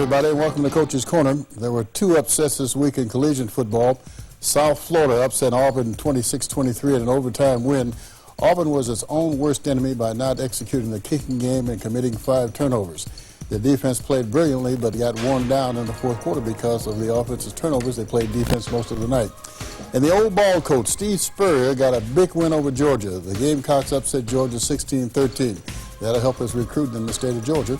everybody, and welcome to Coach's Corner. There were two upsets this week in collegiate football. South Florida upset Auburn 26-23 in an overtime win. Auburn was its own worst enemy by not executing the kicking game and committing 5 turnovers. The defense played brilliantly but got worn down in the fourth quarter because of the offensive turnovers. They played defense most of the night. And the old ball coach, Steve Spurrier, got a big win over Georgia. The Gamecocks upset Georgia 16-13. That'll help us recruit in the state of Georgia.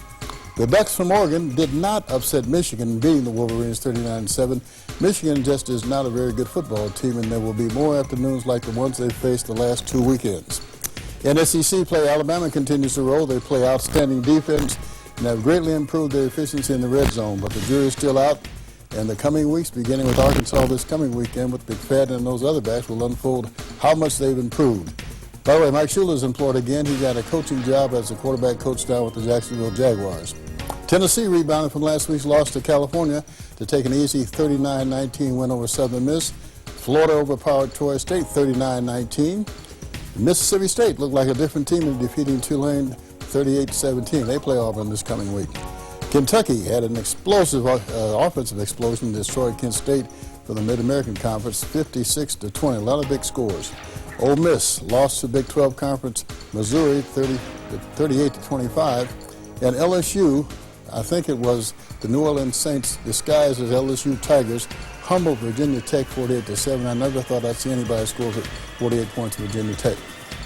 The Ducks from Oregon did not upset Michigan, beating the Wolverines 39-7. Michigan just is not a very good football team, and there will be more afternoons like the ones they faced the last 2 weekends. In SEC play, Alabama continues to roll. They play outstanding defense and have greatly improved their efficiency in the red zone, but the jury is still out, and the coming weeks, beginning with Arkansas this coming weekend with McFadden and those other backs, will unfold how much they've improved. By the way, Mike Schuler's employed again. He got a coaching job as a quarterback coach down with the Jacksonville Jaguars. Tennessee rebounded from last week's loss to California to take an easy 39-19 win over Southern Miss. Florida overpowered Troy State 39-19. Mississippi State looked like a different team in defeating Tulane 38-17. They play Auburn this coming week. Kentucky had an explosive offensive explosion, destroyed Kent State for the Mid-American Conference 56-20. A lot of big scores. Ole Miss lost to Big 12 Conference Missouri 38-25. And LSU, I think it was the New Orleans Saints disguised as LSU Tigers, humbled Virginia Tech 48-7. I never thought I'd see anybody score 48 points in Virginia Tech.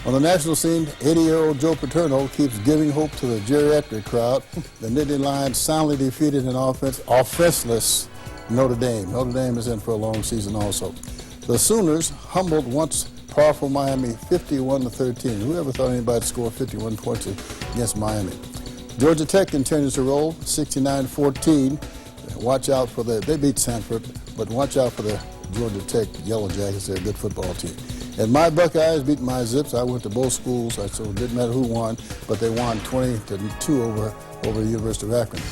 On the national scene, 80-year-old Joe Paterno keeps giving hope to the geriatric crowd. The Nittany Lions soundly defeated an offenseless Notre Dame. Notre Dame is in for a long season also. The Sooners humbled once powerful Miami 51-13. Whoever thought anybody'd score 51 points against Miami? Georgia Tech continues to roll 69-14. Watch out for they beat Sanford, but watch out for the Georgia Tech Yellow Jackets. They're a good football team. And my Buckeyes beat my Zips. I went to both schools, so it didn't matter who won, but they won 20-2 over the University of Akron.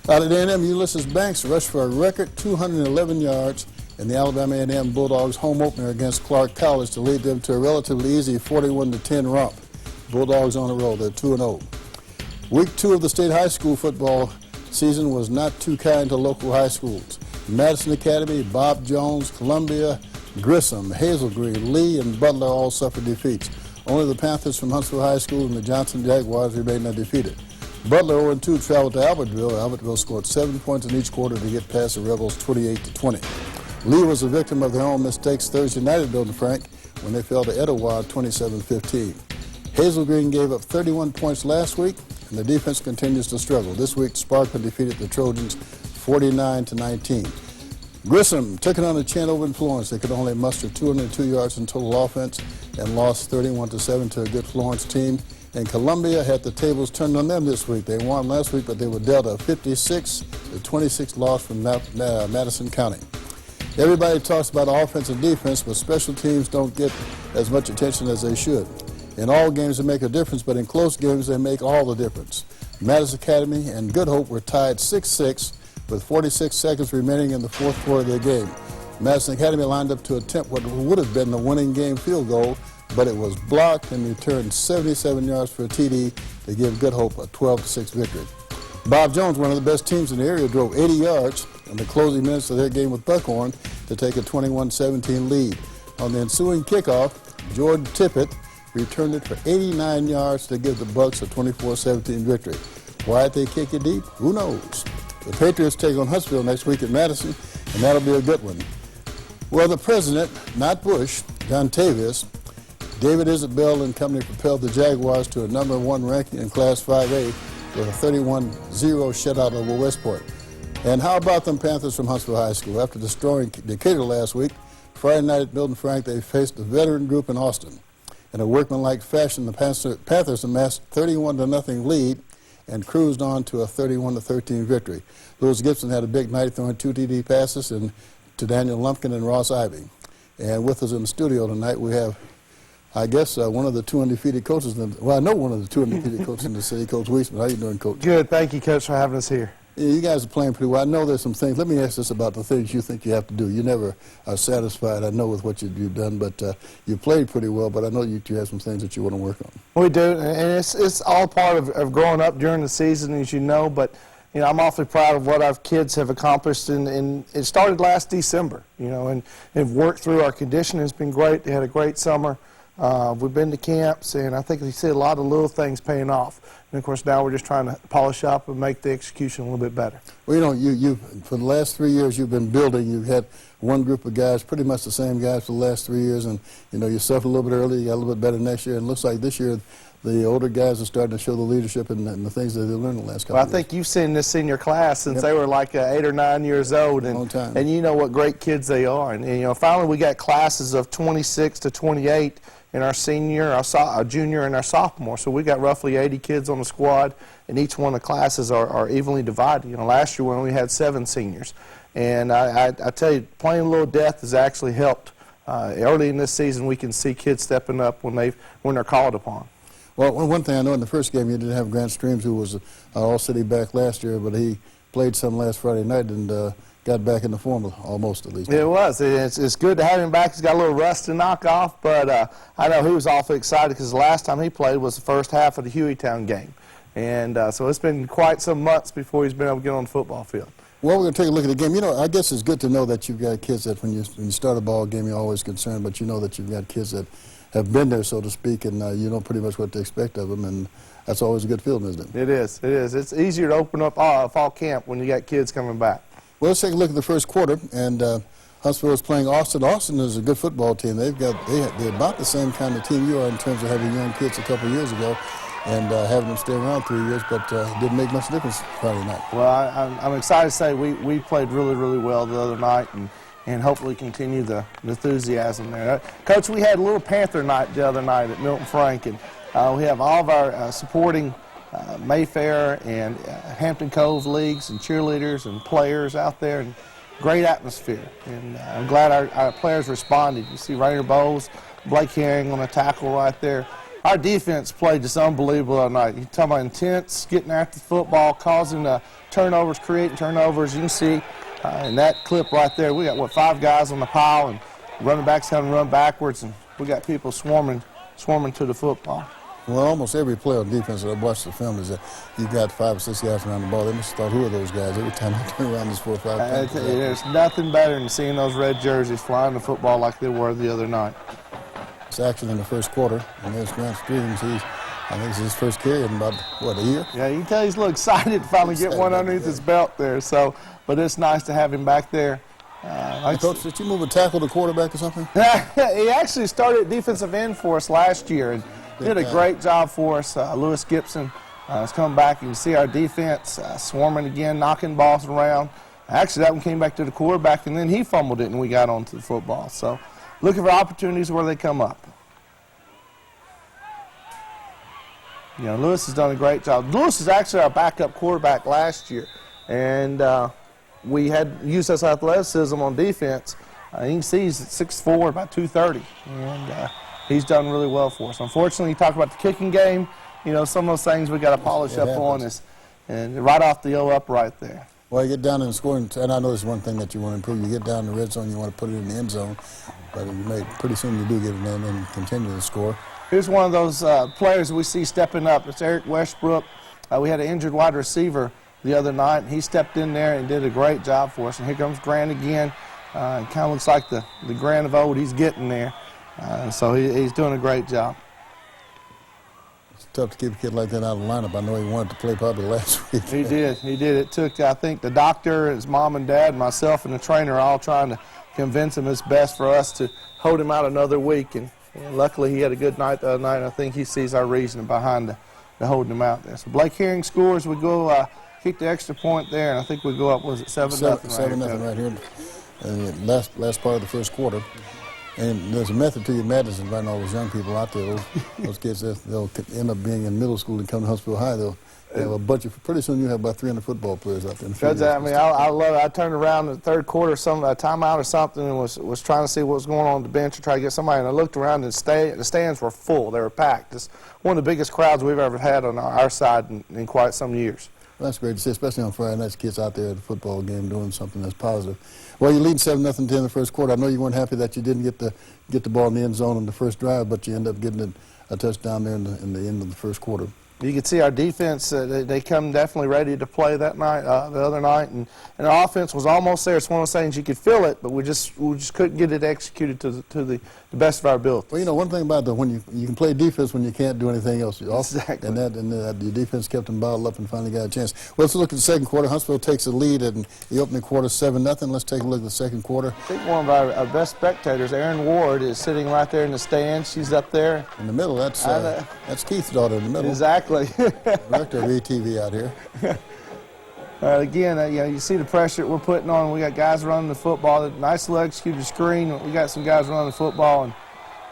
Out at A&M, Ulysses Banks rushed for a record 211 yards in the Alabama A&M Bulldogs home opener against Clark College to lead them to a relatively easy 41-10 romp. Bulldogs on a roll. They're 2-0. Week 2 of the state high school football season was not too kind to local high schools. Madison Academy, Bob Jones, Columbia, Grissom, Hazel Green, Lee, and Butler all suffered defeats. Only the Panthers from Huntsville High School and the Johnson Jaguars remained undefeated. Butler 0-2 traveled to Albertville. Albertville scored 7 points in each quarter to get past the Rebels 28-20. Lee was a victim of their own mistakes Thursday night at Milton Frank when they fell to Etowah 27-15. Hazel Green gave up 31 points last week, and the defense continues to struggle. This week, Sparkman defeated the Trojans 49-19. Grissom took it on the chin over in Florence. They could only muster 202 yards in total offense and lost 31-7 to a good Florence team. And Columbia had the tables turned on them this week. They won last week, but they were dealt a 56-26 loss from Madison County. Everybody talks about offense and defense, but special teams don't get as much attention as they should. In all games, they make a difference, but in close games, they make all the difference. Madison Academy and Good Hope were tied 6-6 with 46 seconds remaining in the fourth quarter of their game. Madison Academy lined up to attempt what would have been the winning game field goal, but it was blocked and returned 77 yards for a TD to give Good Hope a 12-6 victory. Bob Jones, one of the best teams in the area, drove 80 yards in the closing minutes of their game with Buckhorn to take a 21-17 lead. On the ensuing kickoff, Jordan Tippett returned it for 89 yards to give the Bucks a 24-17 victory. Why'd they kick it deep? Who knows? The Patriots take on Huntsville next week at Madison, and that'll be a good one. Well, the president, not Bush, John Tavis, David Isabel and company propelled the Jaguars to a #1 ranking in Class 5A with a 31-0 shutout over West Point. And how about them Panthers from Huntsville High School? After destroying Decatur last week, Friday night at Milton Frank, they faced the veteran group in Austin. In a workmanlike fashion, the Panthers amassed 31-0 lead and cruised on to a 31-13 victory. Lewis Gibson had a big night throwing 2 TD passes to Daniel Lumpkin and Ross Ivy. And with us in the studio tonight, we have, I guess, one of the 2 undefeated coaches. Well, I know one of the 2 undefeated coaches in the city, Coach Wieseman. How you doing, Coach? Good. Thank you, Coach, for having us here. Yeah, you guys are playing pretty well. I know there's some things. Let me ask this about the things you think you have to do. You never are satisfied, I know, with what you've done, but you played pretty well, but I know you have some things that you want to work on. We do, and it's all part of growing up during the season, as you know, but I'm awfully proud of what our kids have accomplished, and it started last December, and have worked through our conditioning. It's been great. They had a great summer. We've been to camps, and I think you see a lot of little things paying off. And of course, now we're just trying to polish up and make the execution a little bit better. Well, you for the last 3 years you've been building. You've had one group of guys, pretty much the same guys for the last 3 years, and you suffered a little bit early. You got a little bit better next year, and it looks like this year the older guys are starting to show the leadership and the things that they learned the last couple of years. Well, I think you've seen this senior class since they were like 8 or 9 years old, and Long time. And you know what great kids they are. And finally we got classes of 26 to 28 in our senior, our junior, and our sophomore. So we got roughly 80 kids on the squad, and each one of the classes are evenly divided. Last year we only had 7 seniors, and I tell you, playing a little depth has actually helped. Early in this season, we can see kids stepping up when they're called upon. Well, one thing I know in the first game you didn't have Grant Streams, who was an all-city back last year, but he played some last Friday night and got back in the form almost at least. It was. It's good to have him back. He's got a little rust to knock off, but I know he was awfully excited because the last time he played was the first half of the Hueytown game. And so it's been quite some months before he's been able to get on the football field. Well, we're going to take a look at the game. I guess it's good to know that you've got kids that when you start a ball game, you're always concerned, but you know that you've got kids that have been there, so to speak, and you know pretty much what to expect of them, and that's always a good feeling, isn't it? It is. It is. It's easier to open up fall camp when you got kids coming back. Well, let's take a look at the first quarter, and Huntsville is playing Austin. Austin is a good football team. They're about the same kind of team you are in terms of having young kids a couple of years ago and having them stay around 3 years, but it didn't make much difference Friday night. Well, I'm excited to say we played really, really well the other night, and hopefully continue the enthusiasm there. Coach, we had a little Panther night the other night at Milton Frank, and we have all of our supporting Mayfair and Hampton Cove leagues and cheerleaders and players out there, and great atmosphere. And I'm glad our players responded. You see Rainer Bowles, Blake Herring on a tackle right there. Our defense played just unbelievable all night. You're talking about intense, getting after the football, causing turnovers, creating turnovers. You can see in that clip right there, we got, 5 guys on the pile, and running backs having to run backwards, and we got people swarming to the football. Well, almost every player on defense that I've watched the film is that you've got 5 or 6 guys around the ball. They must have thought, who are those guys? Every time they turn around, there's 4 or 5 guys. There's nothing better than seeing those red jerseys flying the football like they were the other night. It's action in the first quarter, and there's Grant Streams. I think it's his first carry in about, a year? Yeah, you can tell he's a little excited to finally get one underneath his belt there. So, but it's nice to have him back there. Coach, did you move a tackle to quarterback or something? He actually started defensive end for us last year and did a great job for us. Lewis Gibson has come back. You can see our defense swarming again, knocking balls around. Actually, that one came back to the quarterback, and then he fumbled it, and we got onto the football. So, looking for opportunities where they come up. Lewis has done a great job. Lewis is actually our backup quarterback last year, and we had used his athleticism on defense. You can see he's at 6'4", about 230, and he's done really well for us. Unfortunately, you talk about the kicking game, some of those things we got to polish up on and right off the upright there. Well, you get down in the scoring, and I know there's one thing that you want to improve. You get down in the red zone, you want to put it in the end zone, but pretty soon you do get it in and continue to score. Here's one of those players we see stepping up. It's Eric Westbrook. We had an injured wide receiver the other night, and he stepped in there and did a great job for us. And here comes Grant again. It kind of looks like the Grant of old. He's getting there. So he's doing a great job. It's tough to keep a kid like that out of the lineup. I know he wanted to play probably last week. He did. It took, I think, the doctor, his mom and dad, myself, and the trainer all trying to convince him it's best for us to hold him out another week. And luckily, he had a good night the other night. I think he sees our reasoning behind the holding him out there. So Blake Herring scores. We go kick the extra point there, and I think we go up, was it 7-0? 7-0 right here. And last part of the first quarter. And there's a method to your madness inviting all those young people out there. Those kids, they'll end up being in middle school and come to Huntsville High. They'll have a bunch of, pretty soon you'll have about 300 football players out there. Judge, I love it. I turned around in the third quarter, a timeout or something, and was trying to see what was going on the bench to try to get somebody. And I looked around, and the stands were full. They were packed. It's one of the biggest crowds we've ever had on our side in quite some years. Well, that's great to see, especially on Friday nights, kids out there at the football game doing something that's positive. Well, you're leading 7-0 in the first quarter. I know you weren't happy that you didn't get the ball in the end zone in the first drive, but you end up getting a touchdown there in the end of the first quarter. You could see our defense, they come definitely ready to play that night, the other night, and our offense was almost there. It's one of those things you could feel it, but we just couldn't get it executed to the best of our ability. Well, you know, one thing about when you can play defense when you can't do anything else. Exactly. And the defense kept them bottled up and finally got a chance. Well, let's look at the second quarter. Huntsville takes the lead in the opening quarter, 7-0. Let's take a look at the second quarter. I think one of our best spectators, Erin Ward, is sitting right there in the stands. She's up there. In the middle, that's Keith's daughter in the middle. Exactly. Director of ATV out here. Again, you see the pressure we're putting on. We got guys running the football. Nice little executed screen. We got some guys running the football and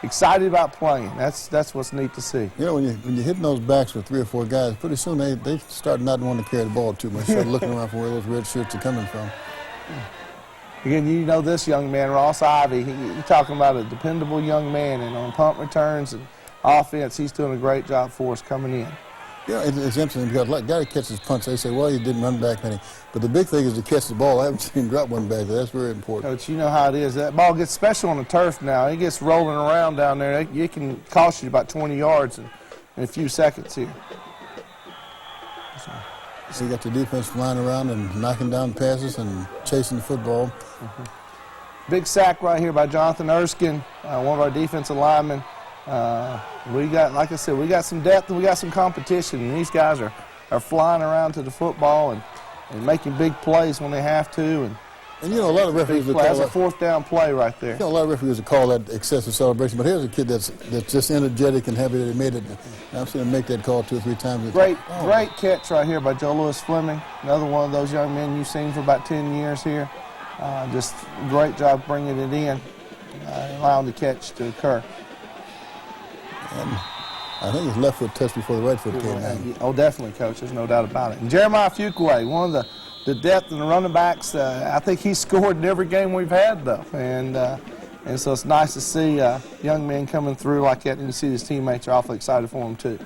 excited about playing. That's what's neat to see. You know, when you're hitting those backs with 3 or 4 guys, pretty soon they start not wanting to carry the ball too much. Start looking around for where those red shirts are coming from. Again, you know this young man, Ross Ivy. You're talking about a dependable young man, and on punt returns and offense, he's doing a great job for us coming in. Yeah, it's interesting because like guy catches punts, they say, well, he didn't run back many. But the big thing is to catch the ball. I haven't seen him drop one back there. That's very important. Coach, you know how it is. That ball gets special on the turf now. It gets rolling around down there. It can cost you about 20 yards in a few seconds here. So you got the defense flying around and knocking down passes and chasing the football. Big sack right here by Jonathan Erskine, one of our defensive linemen. We got, like I said, we got some depth and we got some competition. And these guys are flying around to the football and making big plays when they have to. And you know, a lot of referees will call that's a that, 4th down play right there. you know, a lot of referees will call that excessive celebration. But here's a kid that's just energetic and happy that he made it. And I've seen him make that call 2 or 3 times. Great catch right here by Joe Lewis Fleming. Another one of those young men you've seen for about 10 years here. Just great job bringing it in, allowing the catch to occur. And I think his left foot touched before the right foot came in. Oh, definitely, Coach. There's no doubt about it. And Jeremiah Fuqua, one of the depth in the running backs, I think he's scored in every game we've had, though. And so it's nice to see young men coming through like that, and you see his teammates are awfully excited for him, too.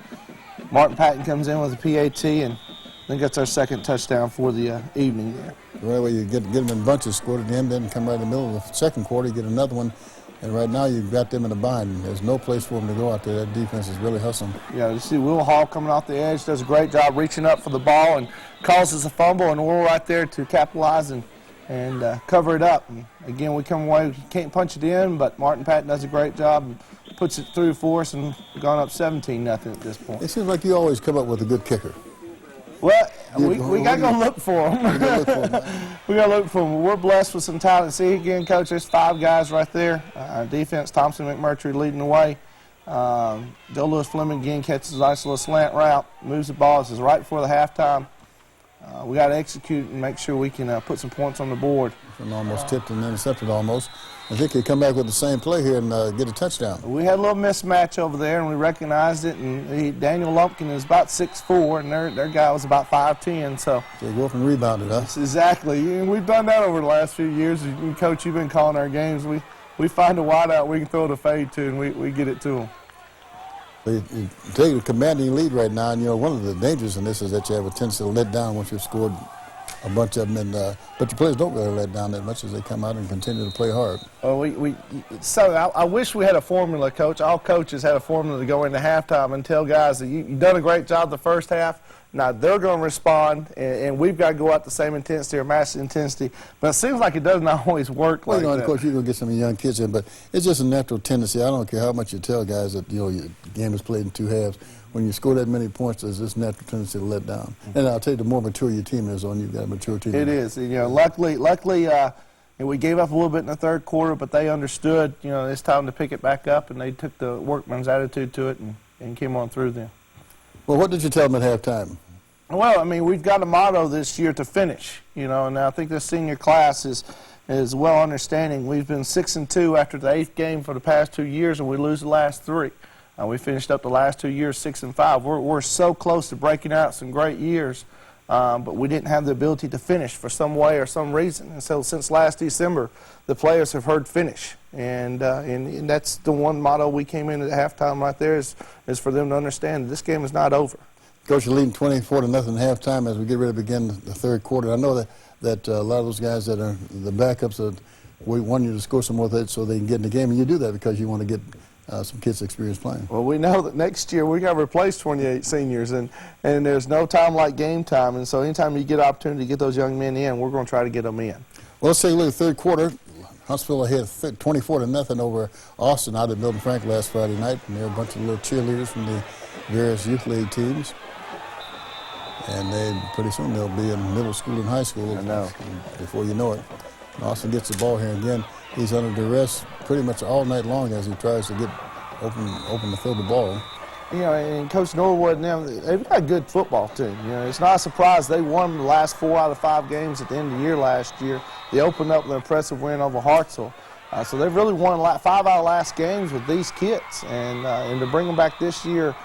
Martin Patton comes in with a PAT, and I think that's our 2nd touchdown for the evening there. Right away, you get them in bunches, scored at the end, then come right in the middle of the second quarter, you get another one. And right now you've got them in a bind. There's no place for them to go out there. That defense is really hustling. Yeah, you see Will Hall coming off the edge, does a great job reaching up for the ball and causes a fumble, and we're right there to capitalize and cover it up. And again, we come away, we can't punch it in, but Martin Patton does a great job and puts it through for us, and we've gone up 17-0 at this point. It seems like you always come up with a good kicker. Well, we got to go look for them. We got to look for them. We're blessed with some talent. See, again, Coach, there's 5 guys right there. Our defense, Thompson McMurtry leading the way. Joe Lewis Fleming again catches a nice little slant route, moves the ball. This is right before the halftime. We got to execute and make sure we can put some points on the board. And almost tipped and intercepted almost. I think they come back with the same play here and get a touchdown. We had a little mismatch over there, and we recognized it. And Daniel Lumpkin is about 6'4", and their guy was about 5'10". So they go up and rebounded, huh? Exactly. And we've done that over the last few years. And Coach, you've been calling our games. We find a wideout we can throw the fade to, and we get it to them. You take a commanding lead right now, and you know one of the dangers in this is that you have a tendency to let down once you've scored a bunch of them, but your players don't really let down that much as they come out and continue to play hard. Well, I wish we had a formula, Coach. All coaches had a formula to go into halftime and tell guys that you've done a great job the first half. Now they're going to respond, and we've got to go out the same intensity or match intensity. But it seems like it doesn't always work like that. Of course, you're going to get some young kids in, but it's just a natural tendency. I don't care how much you tell guys that your game is played in 2 halves. When you score that many points, there's this natural tendency to let down. And I'll tell you, the more mature your team is on, you've got a mature team. It is. Luckily, we gave up a little bit in the 3rd quarter, but they understood, it's time to pick it back up, and they took the workman's attitude to it and came on through them. Well, what did you tell them at halftime? Well, I mean, we've got a motto this year to finish, and I think the senior class is well understanding. We've been 6-2 after the 8th game for the past 2 years, and we lose the last 3. We finished up the last 2 years 6-5. We're so close to breaking out some great years, but we didn't have the ability to finish for some way or some reason. And so since last December, the players have heard finish, and that's the one motto we came in at halftime right there is for them to understand that this game is not over. Coach, you're leading 24-0 at halftime as we get ready to begin the 3rd quarter. I know that a lot of those guys that are the backups, we want you to score some more so they can get in the game, and you do that because you want to get some kids' experience playing. Well, we know that next year we're going to replace 28 seniors, and there's no time like game time. And so anytime you get an opportunity to get those young men in, we're going to try to get them in. Well, let's take a look at the third quarter. Huntsville ahead 24-0 over Austin out at Milton Frank last Friday night. And there are a bunch of little cheerleaders from the various youth league teams. And pretty soon they'll be in middle school and high school. I know. Before you know it. Austin gets the ball here again. He's under duress pretty much all night long as he tries to get open to throw the ball. You know, and Coach Norwood and them, they've got a good football team. You know, it's not a surprise they won the last 4 out of 5 games at the end of the year last year. They opened up with an impressive win over Hartsville. So they've really won 5 out of the last games with these kids. And to bring them back this year,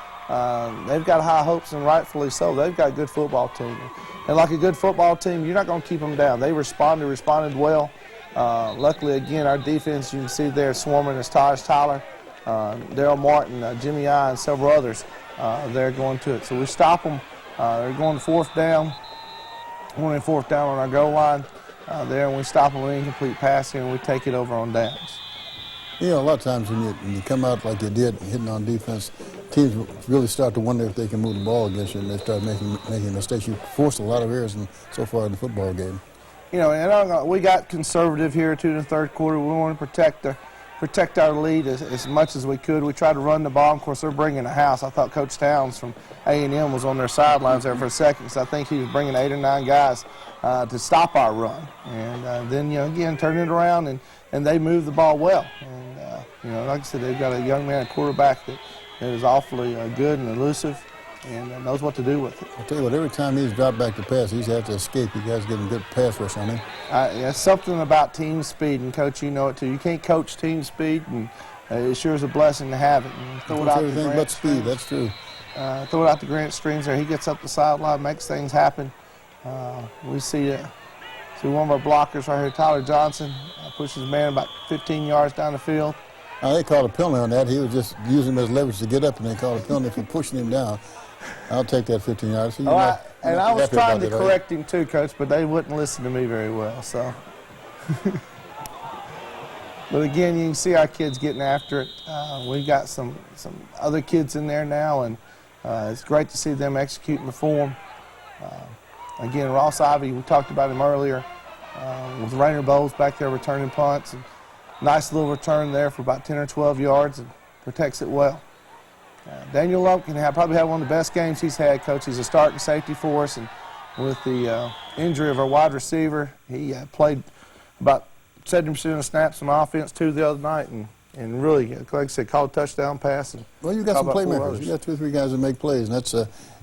they've got high hopes, and rightfully so. They've got a good football team. And like a good football team, you're not going to keep them down. They responded well. Luckily, again, our defense, you can see there swarming is Taj Tyler, Daryl Martin, Jimmy I, and several others. They're going to it. So we stop them. They're going to 4th down. Going in 4th down on our goal line there, and we stop them with incomplete passing, and we take it over on downs. You know, a lot of times when you come out like you did, hitting on defense, teams really start to wonder if they can move the ball against you, and they start making mistakes. You forced a lot of errors so far in the football game. You know, and we got conservative here too in the third quarter. We want to protect our lead as much as we could. We tried to run the ball. Of course, they're bringing a house. I thought Coach Towns from A&M was on their sidelines there for a second, so I think he was bringing 8 or 9 guys to stop our run. And then, you know, again, turn it around, and they move the ball well. And, you know, like I said, they've got a young man, a quarterback that is awfully good and elusive and knows what to do with it. I'll tell you what, every time he's dropped back to pass, he's had to escape. You guys getting good pass rush on him. Yeah, something about team speed, and Coach, you know it too. You can't coach team speed, and it sure is a blessing to have it. And throw it out everything but speed, that's true. Throw it out to Grant Streams there. He gets up the sideline, makes things happen. We see one of our blockers right here, Tyler Johnson, pushes his man about 15 yards down the field. They called a penalty on that. He was just using him as leverage to get up, and they called a penalty for pushing him down. I'll take that 15 yards. So I was trying to correct him too, Coach, but they wouldn't listen to me very well. So, but again, you can see our kids getting after it. We've got some other kids in there now, and it's great to see them executing the form. Again, Ross Ivy, we talked about him earlier, with Rainer Bowles back there returning punts. And nice little return there for about 10 or 12 yards and protects it well. Daniel Lumpkin probably had one of the best games he's had, Coach. He's a starting safety for us, and with the injury of our wide receiver, he played about 70% of the snaps on offense too the other night, and really, like I said, caught a touchdown pass. And well, you got some playmakers. You got 2 or 3 guys that make plays, and that's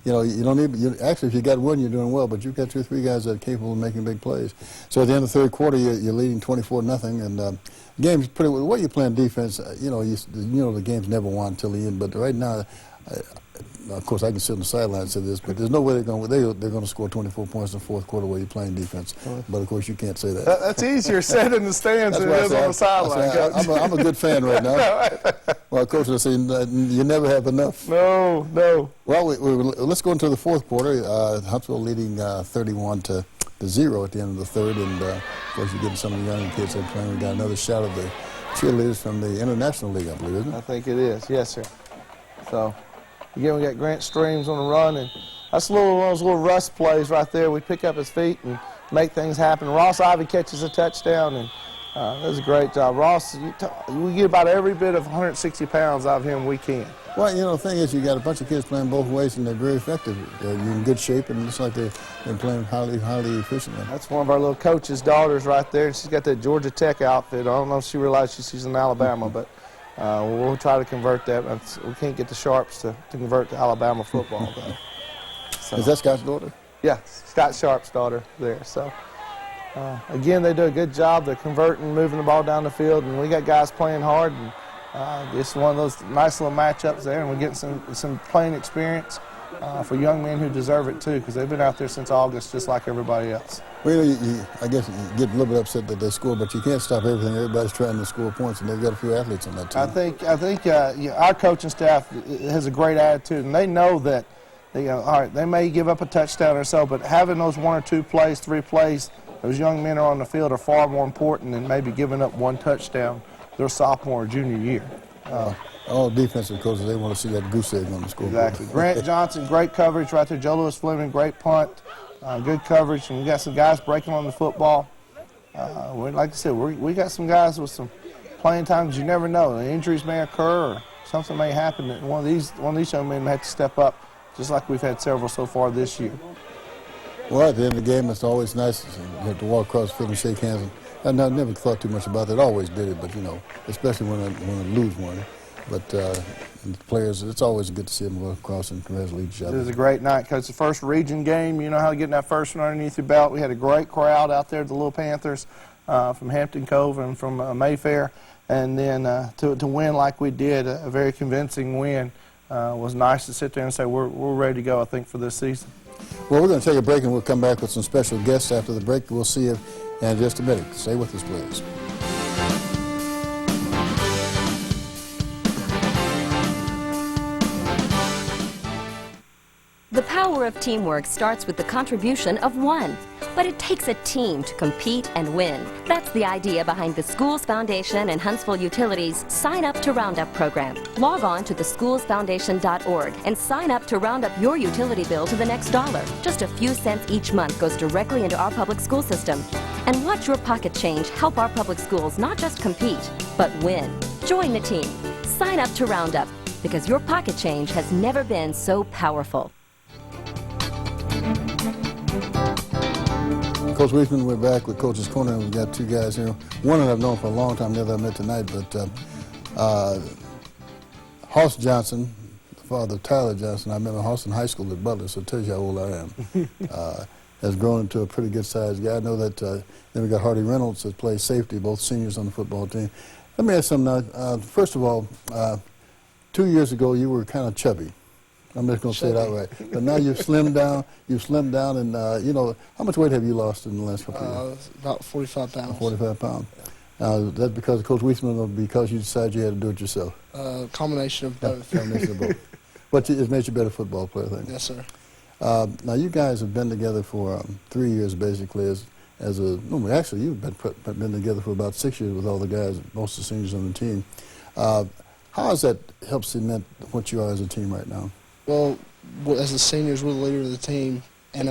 you know, you don't need. Actually, if you got one, you're doing well. But you've got 2 or 3 guys that are capable of making big plays. So at the end of the third quarter, you're leading 24-0, and game's pretty. What you playing defense? You know the game's never won until the end. But right now, of course, I can sit on the sidelines and say this, but there's no way they're going to score 24 points in the fourth quarter while you're playing defense. But of course, you can't say that. That's easier said in the stands than it is on the sideline. I'm a good fan right now. Well, Coach, I say you never have enough. No. Well, let's go into the fourth quarter. Huntsville leading 31-0 at the end of the third, and of course, you're getting some of the young kids that are playing. We got another shot of the cheerleaders from the International League, I believe, isn't it? I think it is. Yes, sir. So, again, we got Grant Streams on the run, and that's one of those little rust plays right there. We pick up his feet and make things happen. Ross Ivy catches a touchdown, and does a great job. Ross, we get about every bit of 160 pounds out of him we can. Well, you know, the thing is, you got a bunch of kids playing both ways, and they're very effective. You're in good shape, and it looks like they're playing highly efficiently. That's one of our little coach's daughters right there. She's got that Georgia Tech outfit. I don't know if she realizes she's in Alabama, but we'll try to convert that. We can't get the Sharps to convert to Alabama football, though. So, is that Scott's daughter? Yeah, Scott Sharp's daughter there. So, again, they do a good job. They're converting, moving the ball down the field, and we got guys playing hard. And it's one of those nice little matchups there, and we're getting some playing experience for young men who deserve it, too, because they've been out there since August just like everybody else. Well, I guess you get a little bit upset that they score, but you can't stop everything. Everybody's trying to score points, and they've got a few athletes on that team. I think our coaching staff has a great attitude, and they know that all right, they may give up a touchdown or so, but having those 1 or 2 plays, 3 plays, those young men are on the field are far more important than maybe giving up 1 touchdown their sophomore or junior year. all defensive coaches, they want to see that goose egg on the scoreboard. Exactly. Grant Johnson, great coverage right there. Joe Louis Fleming, great punt, good coverage, and we got some guys breaking on the football. Like I said, we got some guys with some playing time, because you never know. Injuries may occur or something may happen that one of these young men may have to step up, just like we've had several so far this year. Well, at the end of the game, it's always nice to walk across the field and shake hands. And I never thought too much about that. I always did it, but, you know, especially when I lose one. But the players, it's always good to see them walk across and congratulate each other. It was a great night, Coach. The first region game, you know how to get that first one underneath your belt. We had a great crowd out there, the Little Panthers from Hampton Cove and from Mayfair. And then to win like we did, a very convincing win, was nice to sit there and say we're ready to go, I think, for this season. Well, we're going to take a break, and we'll come back with some special guests after the break. We'll see you in just a minute. Stay with us, please. The power of teamwork starts with the contribution of one. But it takes a team to compete and win. That's the idea behind the Schools Foundation and Huntsville Utilities Sign Up to Roundup program. Log on to theschoolsfoundation.org and sign up to round up your utility bill to the next dollar. Just a few cents each month goes directly into our public school system. And watch your pocket change help our public schools not just compete, but win. Join the team. Sign up to Roundup, because your pocket change has never been so powerful. Coach Wieseman, we're back with Coach's Corner, and we've got two guys here. One that I've known for a long time, the other I met tonight, but Hoss Johnson, the father of Tyler Johnson, I remember Hoss in high school at Butler, so it tells you how old I am, has grown into a pretty good-sized guy. I know that then we got Hardy Reynolds that plays safety, both seniors on the football team. Let me ask something now. First of all, 2 years ago you were kind of chubby. I'm just going to say it outright. But now you've slimmed down, and, you know, how much weight have you lost in the last couple of years? About 45 pounds. 45 pounds. Is that because of Coach Wieseman, or because you decided you had to do it yourself? Combination of both. Combination of both. But it made you a better football player, I think. Yes, sir. Now, you guys have been together for 3 years, basically, no, actually, you've been together for about 6 years with all the guys, most of the seniors on the team. How has that helped cement what you are as a team right now? Well, as the seniors, we're the leader of the team, and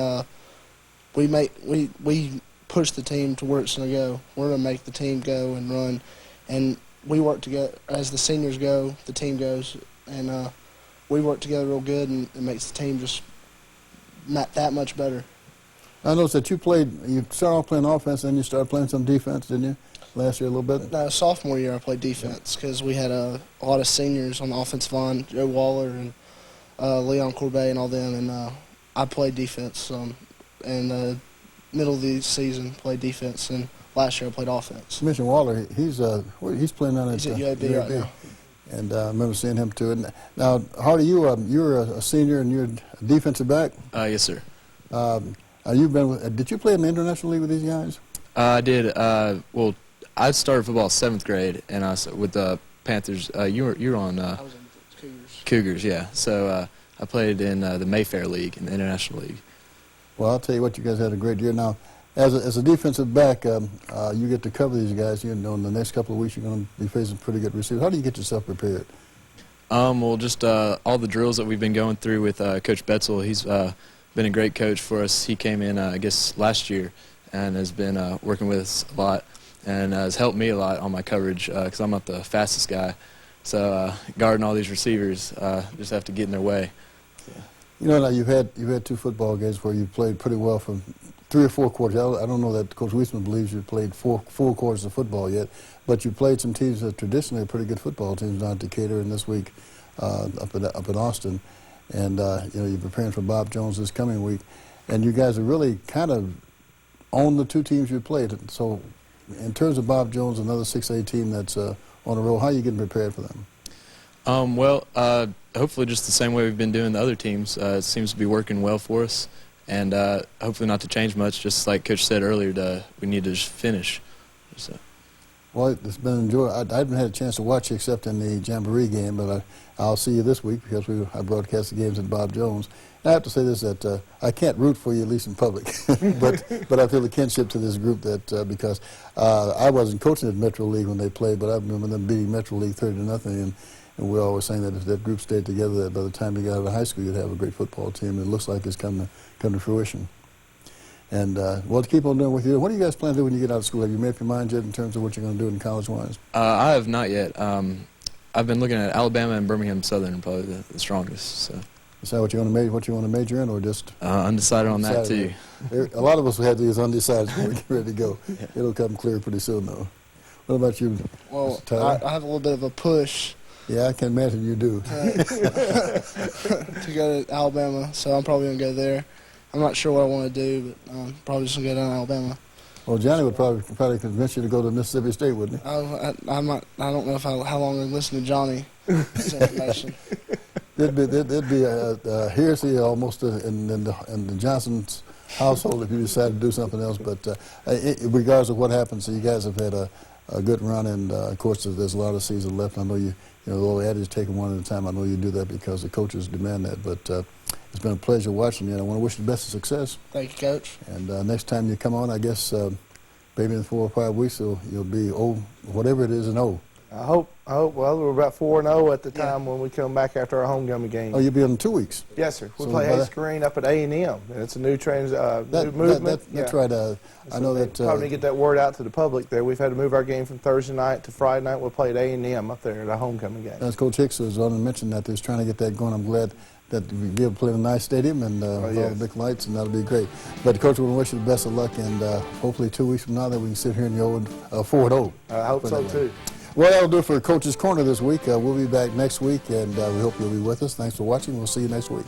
we push the team to where it's going to go. We're going to make the team go and run, and we work together. As the seniors go, the team goes, and we work together real good, and it makes the team just that much better. I noticed that you started off playing offense, and you started playing some defense, didn't you, last year a little bit? No, sophomore year I played defense because we had a lot of seniors on the offensive line, Joe Waller and Leon Corbet and all them, and I played defense. And the middle of the season played defense, and last year I played offense. You mentioned Waller. He's playing down at UAB right now. And I remember seeing him too. And now, Hardy, you're a senior and you're a defensive back. Yes, sir. Did you play in the international league with these guys? I did. Well, I started football 7th grade, and I was with the Panthers. You were on. I was in Cougars. Cougars, yeah. So I played in the Mayfair League, in the International League. Well, I'll tell you what, you guys had a great year. Now, as a defensive back, you get to cover these guys. You know, in the next couple of weeks, you're going to be facing pretty good receivers. How do you get yourself prepared? Well, just all the drills that we've been going through with Coach Betzel. He's been a great coach for us. He came in, I guess, last year and has been working with us a lot and has helped me a lot on my coverage because I'm not the fastest guy. So guarding all these receivers, just have to get in their way. So. You know, now you've had 2 football games where you played pretty well for 3 or 4 quarters. I don't know that Coach Wieseman believes you've played full quarters of football yet, but you played some teams that traditionally are pretty good football teams down at Decatur and this week up in Austin. And, you know, you're preparing for Bob Jones this coming week. And you guys are really kind of on the 2 teams you played. So in terms of Bob Jones, another 6A team that's on the road, how are you getting prepared for them? Well, hopefully just the same way we've been doing the other teams. It seems to be working well for us. And hopefully not to change much, just like Coach said earlier, we need to just finish. So. Well, it's been enjoyable. I haven't had a chance to watch you except in the Jamboree game, but I'll see you this week because I broadcast the games at Bob Jones. And I have to say this, that I can't root for you, at least in public, but I feel a kinship to this group that because I wasn't coaching at Metro League when they played, but I remember them beating Metro League 30-0, And we're always saying that if that group stayed together, that by the time you got out of high school, you'd have a great football team. And it looks like it's come to fruition. And well, to keep on doing with you, what do you guys plan to do when you get out of school? Have you made up your mind yet in terms of what you're going to do in college-wise? I have not yet. I've been looking at Alabama and Birmingham Southern, probably the strongest. So. Decide what you want to major in, or just undecided on that too. A lot of us had these undecided when we get ready to go. Yeah. It'll come clear pretty soon, though. What about you? Well, Mr. Tyler? I have a little bit of a push. Yeah, I can imagine you do. To go to Alabama, so I'm probably gonna go there. I'm not sure what I want to do, but I'm probably just gonna go down to Alabama. Well, Johnny would probably convince you to go to Mississippi State, wouldn't he? I don't know how long I've listened to Johnny's information. There'd be a heresy almost in the Johnson's household if you decide to do something else. But regardless of what happens, so you guys have had a good run, and of course there's a lot of season left. I know you know the old adage, taking one at a time. I know you do that because the coaches demand that. But it's been a pleasure watching you, and I want to wish you the best of success. Thank you, Coach. And next time you come on, I guess maybe in 4 or 5 weeks you'll be whatever it is, an O. I hope. Well, we're about 4-0 at the time when we come back after our homecoming game. Oh, you'll be in 2 weeks. Yes, sir. We So play Hayes Greene up at A&M, and it's a new new movement. That's right. I know that. Probably need to get that word out to the public there. We've had to move our game from Thursday night to Friday night. We'll play at A&M up there at our homecoming game. As Coach Hicks was on and mentioned that they was trying to get that going. I'm glad that we be able to play in a nice stadium and with all the big lights, and that'll be great. But Coach, we want to wish you the best of luck, and hopefully 2 weeks from now that we can sit here and go 4-0. I hope so too. Well, that'll do it for Coach's Corner this week. We'll be back next week, and we hope you'll be with us. Thanks for watching. We'll see you next week.